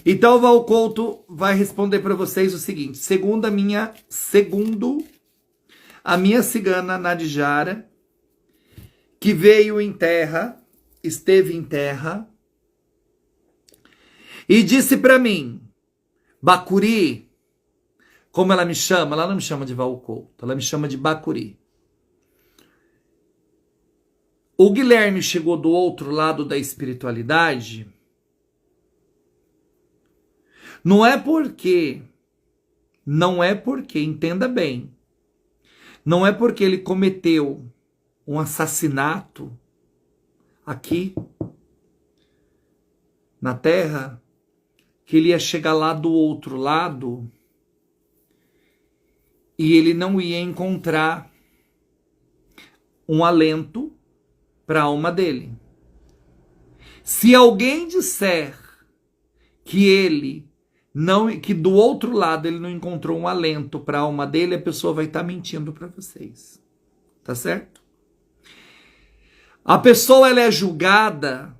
Então o Val Couto vai responder para vocês o seguinte: segundo a minha cigana Nadjara, que veio em terra, esteve em terra, e disse para mim, Bacuri, como ela me chama, ela não me chama de Val Couto, ela me chama de Bacuri. O Guilherme chegou do outro lado da espiritualidade. Não é porque, entenda bem, não é porque ele cometeu um assassinato aqui na Terra que ele ia chegar lá do outro lado e ele não ia encontrar um alento para a alma dele. Se alguém disser que que do outro lado ele não encontrou um alento para a alma dele, a pessoa vai estar mentindo para vocês. Tá certo? A pessoa ela é julgada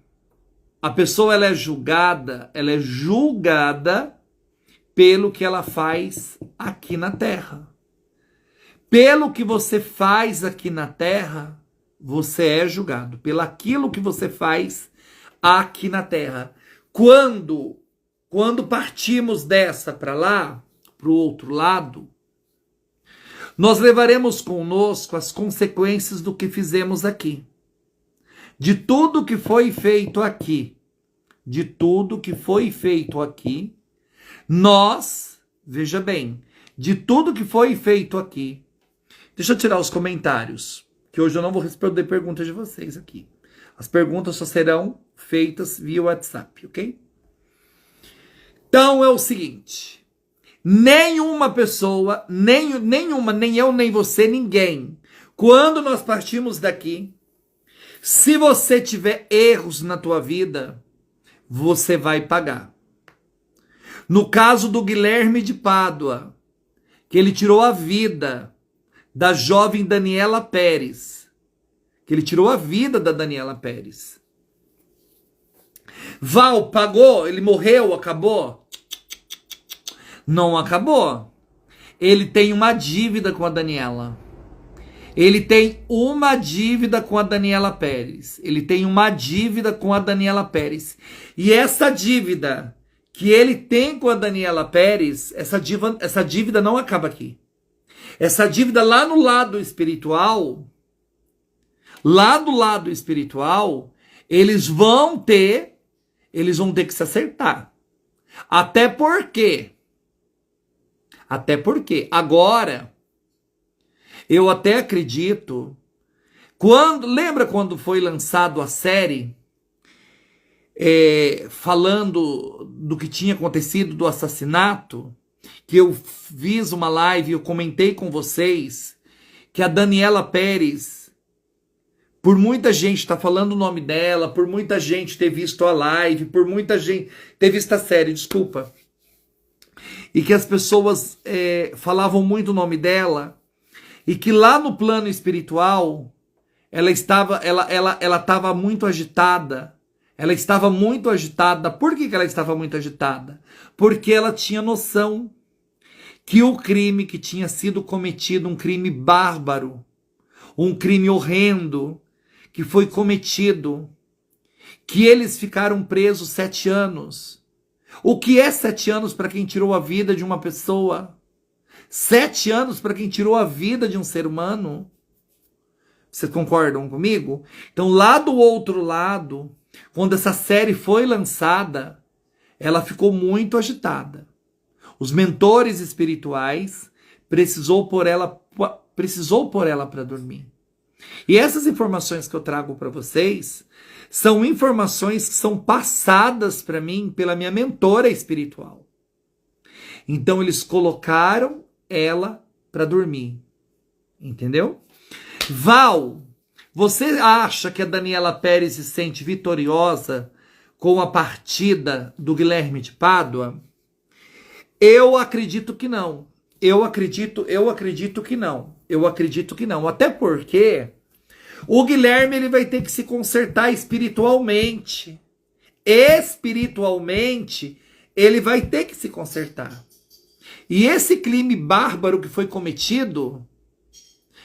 pelo que ela faz aqui na Terra. Pelo que você faz aqui na Terra, você é julgado. Pelo aquilo que você faz aqui na Terra. Quando partimos dessa para lá, para o outro lado, nós levaremos conosco as consequências do que fizemos aqui. De tudo que foi feito aqui. Nós, veja bem, de tudo que foi feito aqui. Deixa eu tirar os comentários, que hoje eu não vou responder perguntas de vocês aqui. As perguntas só serão feitas via WhatsApp, ok? Então é o seguinte, nenhuma pessoa, nem eu, nem você, ninguém, quando nós partimos daqui, se você tiver erros na tua vida, você vai pagar. No caso do Guilherme de Pádua, que ele tirou a vida da jovem Daniela Pérez, da Daniela Pérez. Val pagou, ele morreu, acabou? Não acabou. Ele tem uma dívida com a Daniela. Ele tem uma dívida com a Daniela Pérez. E essa dívida que ele tem com a Daniela Pérez, essa dívida não acaba aqui. Essa dívida lá no lado espiritual, eles vão ter que se acertar. Até porque, agora, eu até acredito, lembra quando foi lançado a série, falando do que tinha acontecido, do assassinato, que eu fiz uma live, eu comentei com vocês, que a Daniela Pérez, por muita gente estar falando o nome dela, por muita gente ter visto a live, por muita gente ter visto a série, desculpa, e que as pessoas falavam muito o nome dela, e que lá no plano espiritual ela estava muito agitada. Ela estava muito agitada. Por que ela estava muito agitada? Porque ela tinha noção que o crime que tinha sido cometido, um crime bárbaro, um crime horrendo, que foi cometido, que eles ficaram presos 7 anos. O que é 7 anos para quem tirou a vida de uma pessoa? 7 anos para quem tirou a vida de um ser humano? Vocês concordam comigo? Então, lá do outro lado, quando essa série foi lançada, ela ficou muito agitada. Os mentores espirituais precisou pôr ela para dormir. E essas informações que eu trago para vocês são informações que são passadas para mim pela minha mentora espiritual. Então eles colocaram ela para dormir. Entendeu? Val, você acha que a Daniela Pérez se sente vitoriosa com a partida do Guilherme de Pádua? Eu acredito que não. Eu acredito que não. Até porque o Guilherme ele vai ter que se consertar espiritualmente. Espiritualmente, ele vai ter que se consertar. E esse crime bárbaro que foi cometido,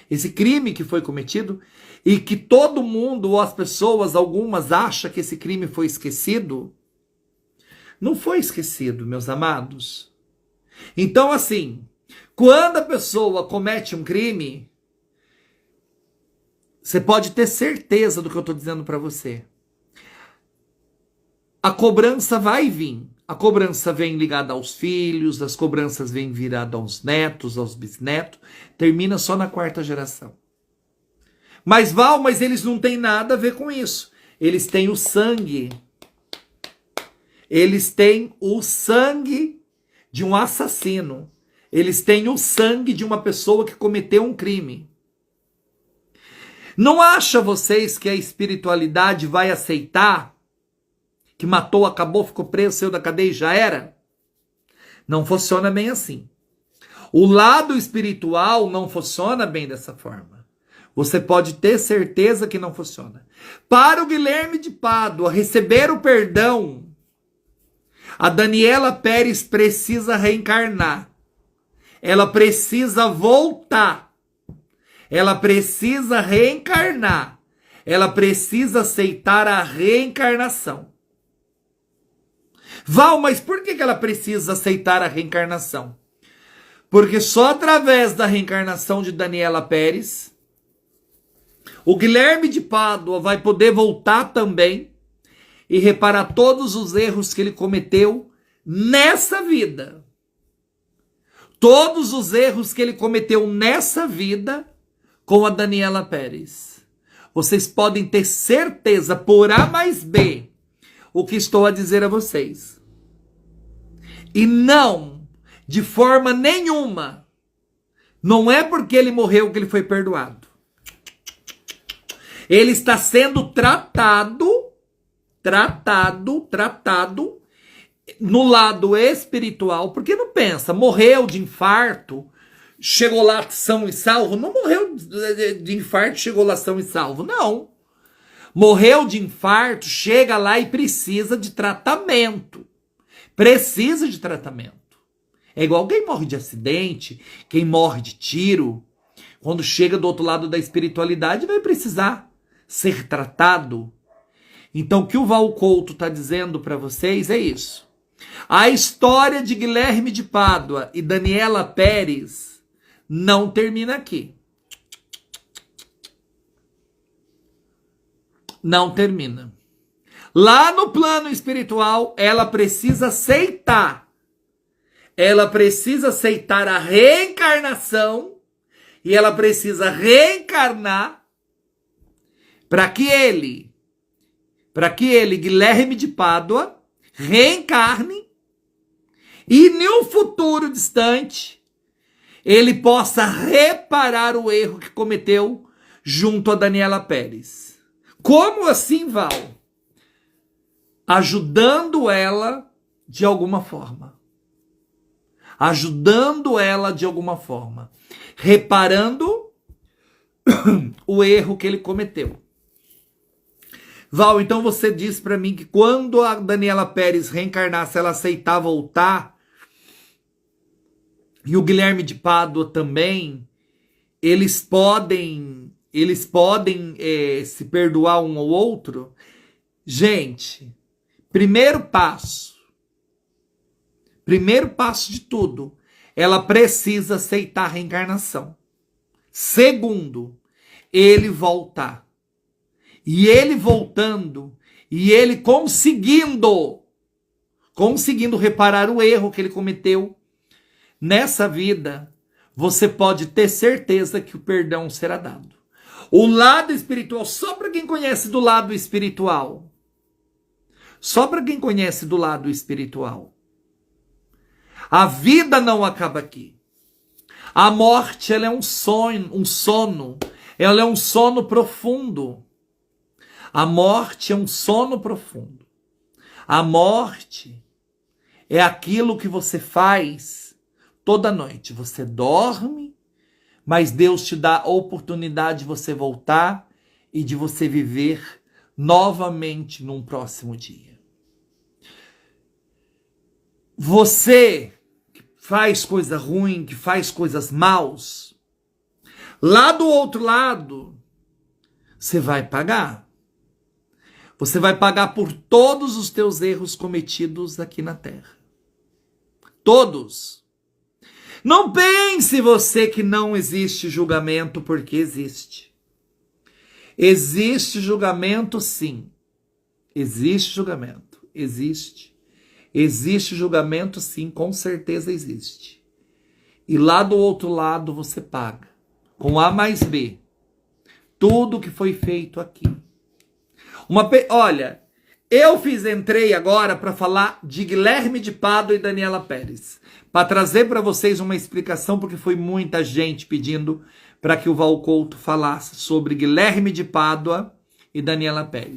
esse crime que foi cometido, e que todo mundo, ou as pessoas, algumas, acham que esse crime foi esquecido, não foi esquecido, meus amados. Então, assim, quando a pessoa comete um crime, você pode ter certeza do que eu estou dizendo para você. A cobrança vai vir. A cobrança vem ligada aos filhos, as cobranças vêm virada aos netos, aos bisnetos, termina só na 4ª geração. Mas Val, mas eles não têm nada a ver com isso. Eles têm o sangue. Eles têm o sangue de um assassino. Eles têm o sangue de uma pessoa que cometeu um crime. Não acha vocês que a espiritualidade vai aceitar que matou, acabou, ficou preso, saiu da cadeia e já era? Não funciona bem assim. O lado espiritual não funciona bem dessa forma. Você pode ter certeza que não funciona. Para o Guilherme de Pádua receber o perdão, a Daniela Pérez precisa reencarnar. Ela precisa voltar. Ela precisa reencarnar. Ela precisa aceitar a reencarnação. Val, mas por que ela precisa aceitar a reencarnação? Porque só através da reencarnação de Daniela Pérez, o Guilherme de Pádua vai poder voltar também e reparar todos os erros que ele cometeu nessa vida. Todos os erros que ele cometeu nessa vida com a Daniela Pérez. Vocês podem ter certeza, por A mais B, o que estou a dizer a vocês. E não, de forma nenhuma, não é porque ele morreu que ele foi perdoado. Ele está sendo tratado no lado espiritual, porque não pensa, morreu de infarto, chegou lá são e salvo. Não morreu de infarto, chegou lá são e salvo, não. Morreu de infarto, chega lá e precisa de tratamento. Precisa de tratamento. É igual quem morre de acidente, quem morre de tiro. Quando chega do outro lado da espiritualidade, vai precisar ser tratado. Então, o que o Val Couto está dizendo para vocês é isso. A história de Guilherme de Pádua e Daniela Pérez não termina aqui. Não termina. Lá no plano espiritual, ela precisa aceitar. Ela precisa aceitar a reencarnação e ela precisa reencarnar para que ele, Guilherme de Pádua, reencarne e no futuro distante ele possa reparar o erro que cometeu junto a Daniela Pérez. Como assim, Val? Ajudando ela de alguma forma. Ajudando ela de alguma forma. Reparando o erro que ele cometeu. Val, então você diz para mim que quando a Daniela Pérez reencarnasse, ela aceitar voltar, e o Guilherme de Pádua também, eles podem se perdoar um ao outro? Gente, primeiro passo de tudo, ela precisa aceitar a reencarnação. Segundo, ele voltar. E ele voltando, e ele conseguindo reparar o erro que ele cometeu nessa vida, você pode ter certeza que o perdão será dado. O lado espiritual, só para quem conhece do lado espiritual. Só para quem conhece do lado espiritual. A vida não acaba aqui. A morte, ela é um sono. Ela é um sono profundo. A morte é um sono profundo. A morte é aquilo que você faz toda noite. Você dorme, mas Deus te dá a oportunidade de você voltar e de você viver novamente num próximo dia. Você que faz coisa ruim, que faz coisas maus, lá do outro lado, você vai pagar. Você vai pagar por todos os teus erros cometidos aqui na terra. Todos. Não pense você que não existe julgamento, porque existe. Existe julgamento, sim. Existe julgamento. Existe. Existe julgamento, sim, com certeza existe. E lá do outro lado você paga, com A mais B, tudo que foi feito aqui. Olha, entrei agora para falar de Guilherme de Pádua e Daniela Pérez, para trazer para vocês uma explicação, porque foi muita gente pedindo para que o Valcouto falasse sobre Guilherme de Pádua e Daniela Pérez.